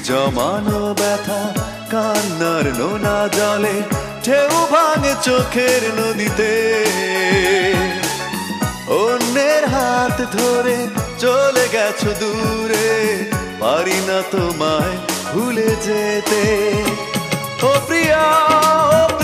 জমানো ব্যথা কান্নার নোনা জলে ঢেউ ভাঙে চোখের নদীতে। অন্যের হাত ধরে চলে গেছো দূরে, পারি না তোমায় ভুলে যেতে। ও প্রিয়া, ও